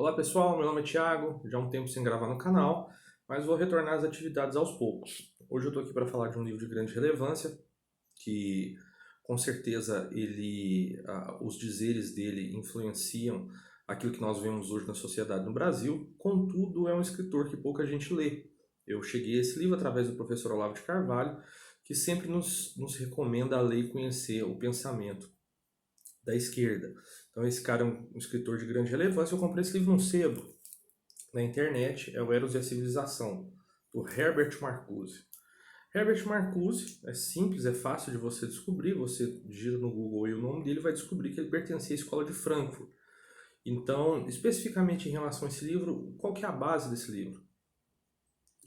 Olá pessoal, meu nome é Thiago, já há um tempo sem gravar no canal, mas vou retornar às atividades aos poucos. Hoje eu estou aqui para falar de um livro de grande relevância, que com certeza os dizeres dele influenciam aquilo que nós vemos hoje na sociedade no Brasil, contudo é um escritor que pouca gente lê. Eu cheguei a esse livro através do professor Olavo de Carvalho, que sempre nos recomenda a ler e conhecer o pensamento da esquerda. Então esse cara é um escritor de grande relevância. Eu comprei esse livro num sebo na internet, é o Eros e a Civilização, do Herbert Marcuse. Herbert Marcuse é simples, é fácil de você descobrir, você digita no Google e o nome dele vai descobrir que ele pertencia à escola de Frankfurt. Então, especificamente em relação a esse livro, qual que é a base desse livro?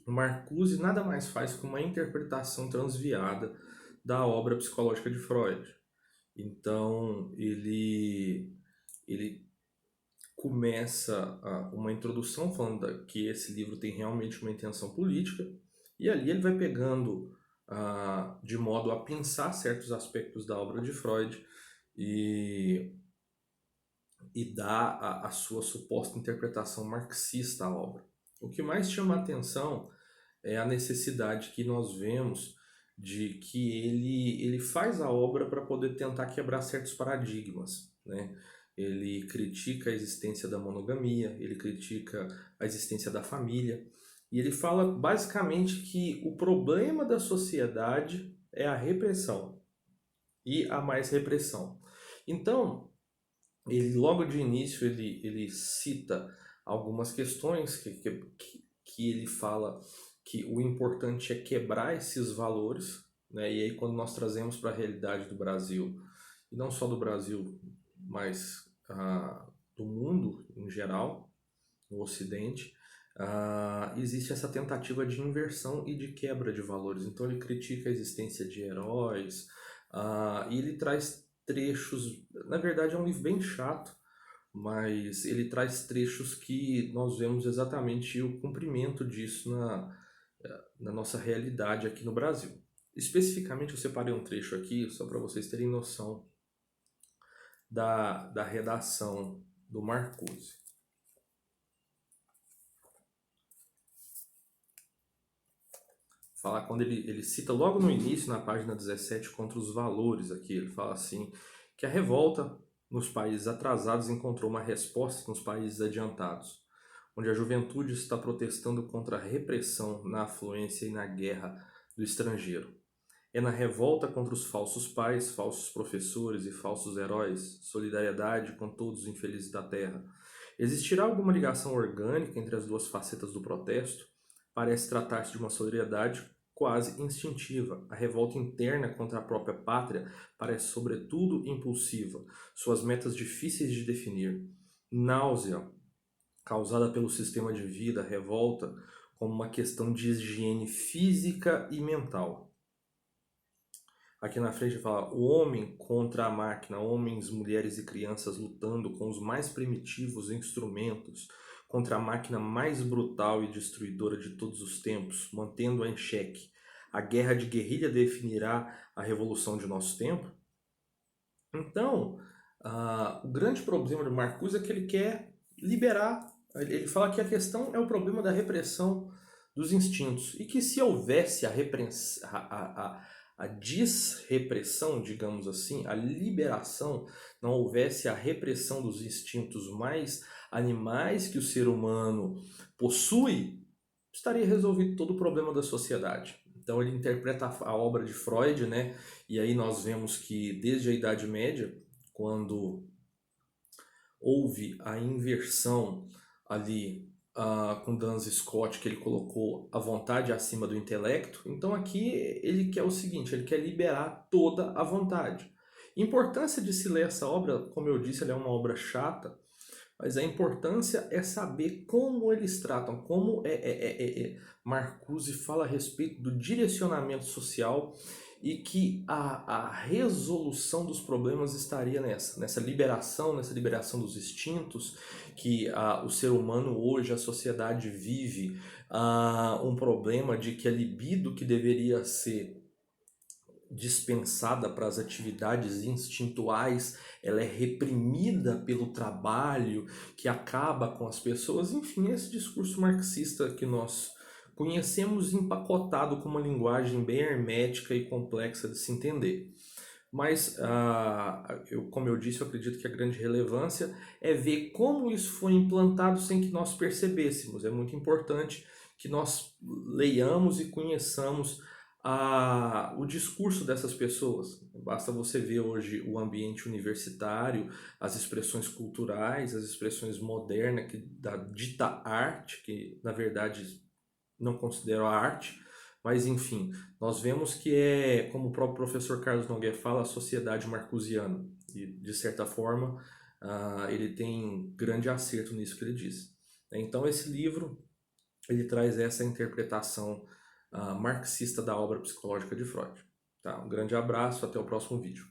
O Marcuse nada mais faz que uma interpretação transviada da obra psicológica de Freud. Então, ele começa uma introdução falando que esse livro tem realmente uma intenção política, e ali ele vai pegando de modo a pensar certos aspectos da obra de Freud e, e dar a sua suposta interpretação marxista à obra. O que mais chama a atenção é a necessidade que nós vemos de que ele faz a obra para poder tentar quebrar certos paradigmas, né? Ele critica a existência da monogamia, ele critica a existência da família, e ele fala basicamente que o problema da sociedade é a repressão e a mais repressão. Então, ele logo de início ele cita algumas questões que ele fala que o importante é quebrar esses valores, né? E aí quando nós trazemos para a realidade do Brasil, e não só do Brasil, mas do mundo em geral, no Ocidente, existe essa tentativa de inversão e de quebra de valores. Então ele critica a existência de heróis, e ele traz trechos, na verdade é um livro bem chato, mas ele traz trechos que nós vemos exatamente o cumprimento disso na nossa realidade aqui no Brasil. Especificamente eu separei um trecho aqui, só para vocês terem noção da redação do Marcuse. Fala quando ele cita logo no início, na página 17, contra os valores aqui. Ele fala assim, que a revolta nos países atrasados encontrou uma resposta nos países adiantados, onde a juventude está protestando contra a repressão na afluência e na guerra do estrangeiro. É na revolta contra os falsos pais, falsos professores e falsos heróis, solidariedade com todos os infelizes da terra. Existirá alguma ligação orgânica entre as duas facetas do protesto? Parece tratar-se de uma solidariedade quase instintiva. A revolta interna contra a própria pátria parece sobretudo impulsiva, suas metas difíceis de definir. Náusea causada pelo sistema de vida, revolta como uma questão de higiene física e mental. Aqui na frente fala o homem contra a máquina, homens, mulheres e crianças lutando com os mais primitivos instrumentos contra a máquina mais brutal e destruidora de todos os tempos, mantendo-a em xeque. A guerra de guerrilha definirá a revolução de nosso tempo? Então, o grande problema do Marcuse é que ele quer liberar. Ele fala que a questão é o problema da repressão dos instintos e que se houvesse a desrepressão, digamos assim, a liberação, não houvesse a repressão dos instintos mais animais que o ser humano possui, estaria resolvido todo o problema da sociedade. Então ele interpreta a obra de Freud, né? E aí nós vemos que desde a Idade Média, quando houve a inversão ali com Duns Scott, que ele colocou a vontade acima do intelecto, então aqui ele quer o seguinte, ele quer liberar toda a vontade. Importância de se ler essa obra, como eu disse, ela é uma obra chata, mas a importância é saber como eles tratam, como Marcuse fala a respeito do direcionamento social e que a resolução dos problemas estaria nessa liberação dos instintos, que o ser humano hoje, a sociedade vive um problema de que a libido que deveria ser dispensada para as atividades instintuais, ela é reprimida pelo trabalho que acaba com as pessoas. Enfim, esse discurso marxista que nós conhecemos empacotado com uma linguagem bem hermética e complexa de se entender. Mas, como eu disse, eu acredito que a grande relevância é ver como isso foi implantado sem que nós percebêssemos. É muito importante que nós leiamos e conheçamos o discurso dessas pessoas. Basta você ver hoje o ambiente universitário, as expressões culturais, as expressões modernas da dita arte, que na verdade não considero a arte, mas enfim, nós vemos que é, como o próprio professor Carlos Nogueira fala, a sociedade marcusiana. E, de certa forma, ele tem grande acerto nisso que ele diz. Então, esse livro, ele traz essa interpretação marxista da obra psicológica de Freud. Tá? Um grande abraço, até o próximo vídeo.